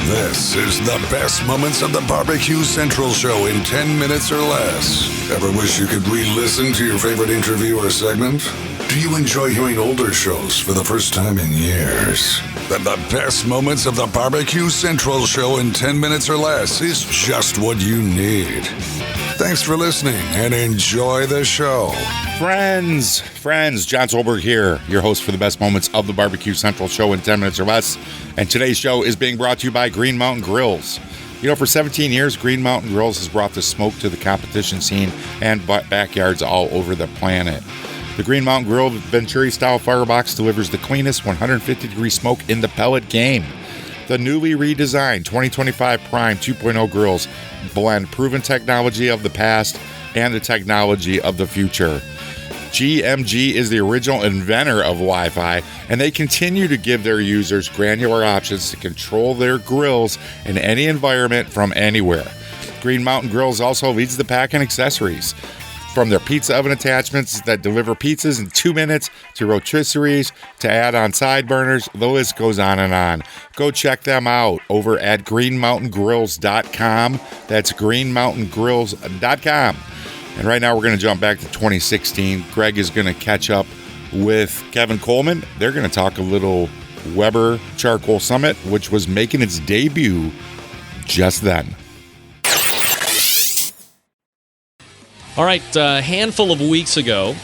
This is the best moments of the BBQ Central Show in 10 minutes or less. Ever wish you could re-listen to your favorite interview or segment? Do you enjoy hearing older shows for the first time in years? Then the best moments of the BBQ Central Show in 10 minutes or less is just what you need. Thanks for listening and enjoy the show. Friends, John Solberg here, your host for the best moments of the BBQ Central Show in 10 minutes or less. And today's show is being brought to you by Green Mountain Grills. You know, for 17 years, Green Mountain Grills has brought the smoke to the competition scene and backyards all over the planet. The Green Mountain Grill Venturi-style firebox delivers the cleanest 150-degree smoke in the pellet game. The newly redesigned 2025 Prime 2.0 grills blend proven technology of the past and the technology of the future. GMG is the original inventor of Wi-Fi, and they continue to give their users granular options to control their grills in any environment from anywhere. Green Mountain Grills also leads the pack in accessories. From their pizza oven attachments that deliver pizzas in 2 minutes to rotisseries to add-on side burners, the list goes on and on. Go check them out over at greenmountaingrills.com. That's greenmountaingrills.com. And right now we're going to jump back to 2016. Greg is going to catch up with Kevin Kolman. They're going to talk a little Weber Charcoal Summit, which was making its debut just then. All right, a handful of weeks ago,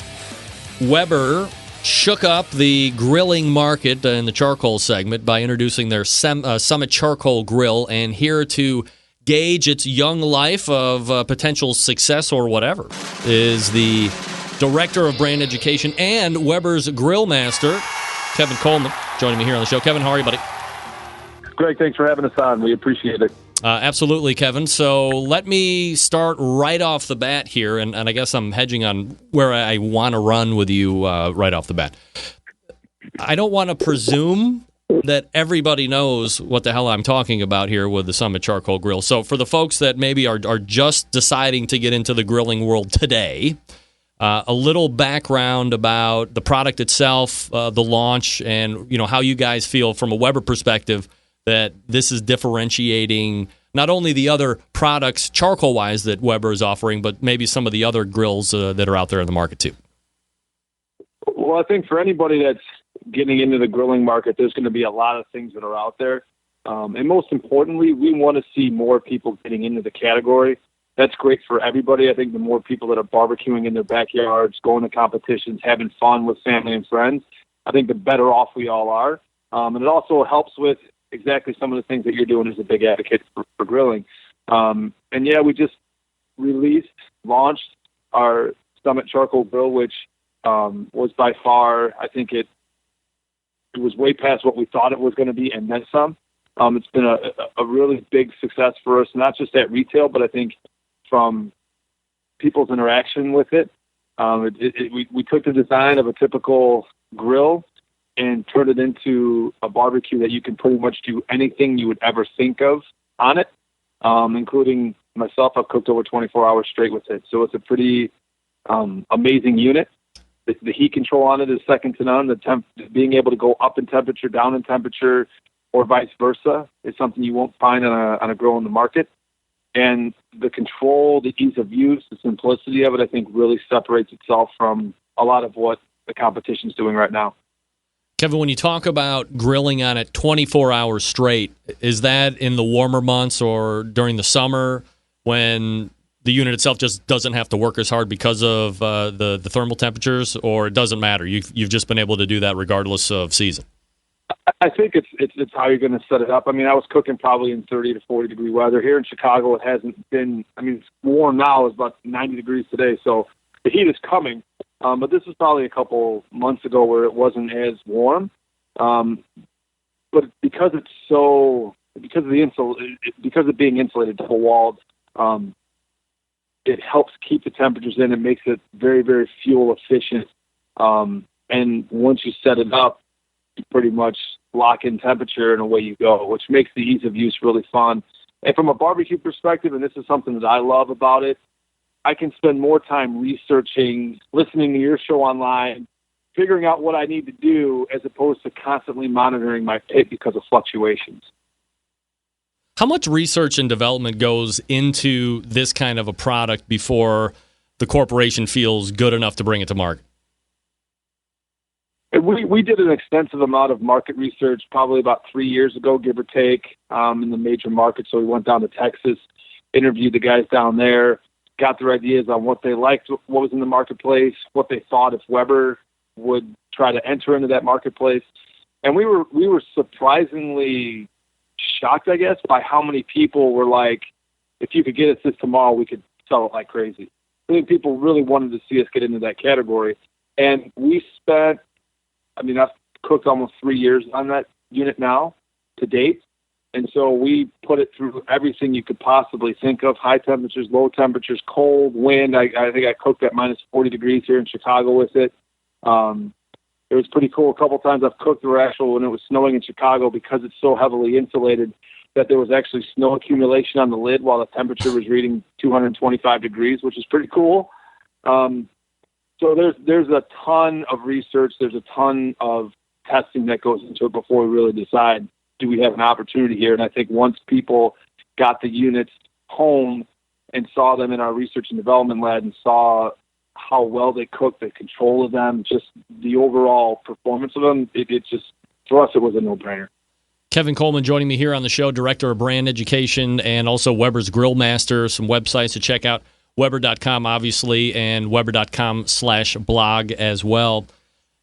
Weber shook up the grilling market in the charcoal segment by introducing their Summit Charcoal Grill, and here to gauge its young life of potential success or whatever is the Director of Brand Education and Weber's Grill Master, Kevin Kolman, joining me here on the show. Kevin, how are you, buddy? Greg, thanks for having us on. We appreciate it. Absolutely, Kevin. So let me start right off the bat here, and I guess I'm hedging on where I want to run with you right off the bat. I don't want to presume that everybody knows what the hell I'm talking about here with the Summit Charcoal Grill. So for the folks that maybe are just deciding to get into the grilling world today, a little background about the product itself, the launch, and how you guys feel from a Weber perspective that this is differentiating not only the other products charcoal-wise that Weber is offering, but maybe some of the other grills that are out there in the market too. Well, I think for anybody that's getting into the grilling market, there's going to be a lot of things that are out there. And most importantly, we want to see more people getting into the category. That's great for everybody. I think the more people that are barbecuing in their backyards, going to competitions, having fun with family and friends, I think the better off we all are. And it also helps with exactly some of the things that you're doing as a big advocate for grilling. And yeah, we just launched our Summit Charcoal Grill, which was by far, I think it was way past what we thought it was going to be and then some. It's been a really big success for us, not just at retail, but I think from people's interaction with it. We took the design of a typical grill and turned it into a barbecue that you can pretty much do anything you would ever think of on it, including myself. I've cooked over 24 hours straight with it. So it's a pretty amazing unit. The heat control on it is second to none. Being able to go up in temperature, down in temperature, or vice versa is something you won't find on a grill in the market. And the control, the ease of use, the simplicity of it, I think really separates itself from a lot of what the competition is doing right now. Kevin, when you talk about grilling on it 24 hours straight, is that in the warmer months or during the summer when the unit itself just doesn't have to work as hard because of the thermal temperatures, or it doesn't matter? You've just been able to do that regardless of season. I think it's how you're going to set it up. I mean, I was cooking probably in 30 to 40 degree weather. Here in Chicago, it hasn't been, it's warm now. It's about 90 degrees today. So the heat is coming. But this was probably a couple months ago where it wasn't as warm. But because of being insulated, double walled, it helps keep the temperatures in. It makes it very, very fuel efficient. And once you set it up, you pretty much lock in temperature and away you go, which makes the ease of use really fun. And from a barbecue perspective, and this is something that I love about it, I can spend more time researching, listening to your show online, figuring out what I need to do as opposed to constantly monitoring my pit because of fluctuations. How much research and development goes into this kind of a product before the corporation feels good enough to bring it to market? We did an extensive amount of market research probably about 3 years ago, give or take, in the major markets. So we went down to Texas, interviewed the guys down there, got their ideas on what they liked, what was in the marketplace, what they thought if Weber would try to enter into that marketplace. And we were surprisingly shocked, I guess, by how many people were like, if you could get us this tomorrow, we could sell it like crazy. I think people really wanted to see us get into that category. And we spent, I've cooked almost 3 years on that unit now to date. And so we put it through everything you could possibly think of, high temperatures, low temperatures, cold, wind. I think I cooked at minus 40 degrees here in Chicago with it. It was pretty cool. A couple times I've cooked when it was snowing in Chicago, because it's so heavily insulated that there was actually snow accumulation on the lid while the temperature was reading 225 degrees, which is pretty cool. So there's a ton of research. There's a ton of testing that goes into it before we really decide, do we have an opportunity here? And I think once people got the units home and saw them in our research and development lab and saw how well they cooked, the control of them, just the overall performance of them, it just, for us, it was a no-brainer. Kevin Kolman joining me here on the show, Director of Brand Education and also Weber's Grill Master. Some websites to check out, Weber.com, obviously, and Weber.com/blog as well.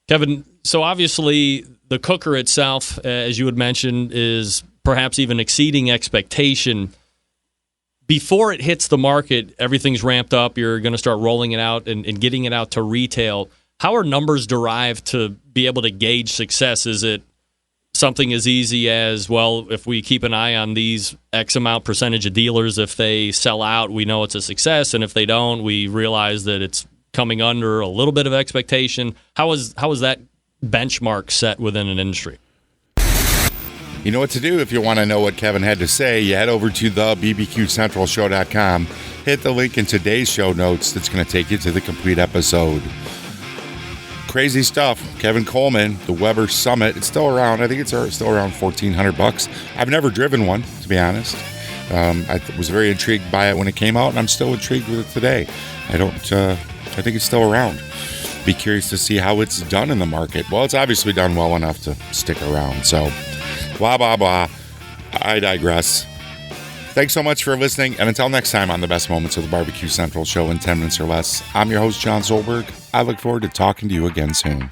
Kevin, so obviously the cooker itself, as you had mentioned, is perhaps even exceeding expectation. Before it hits the market, everything's ramped up. You're going to start rolling it out and getting it out to retail. How are numbers derived to be able to gauge success? Is it something as easy as, well, if we keep an eye on these X amount percentage of dealers, if they sell out, we know it's a success, and if they don't, we realize that it's coming under a little bit of expectation? How is that benchmark set within an industry? You know what to do if you want to know what Kevin had to say. You head over to the bbqcentralshow.com, hit the link in today's show notes that's going to take you to the complete episode. Crazy stuff. Kevin Kolman, the Weber Summit, it's still around. I think it's still around $1,400. I've never driven one, to be honest. I was very intrigued by it when it came out, and I'm still intrigued with it today. I think it's still around. Be curious to see how it's done in the market. Well, it's obviously done well enough to stick around. So, blah, blah, blah. I digress. Thanks so much for listening. And until next time on the best moments of the Barbecue Central show in 10 minutes or less, I'm your host, John Solberg. I look forward to talking to you again soon.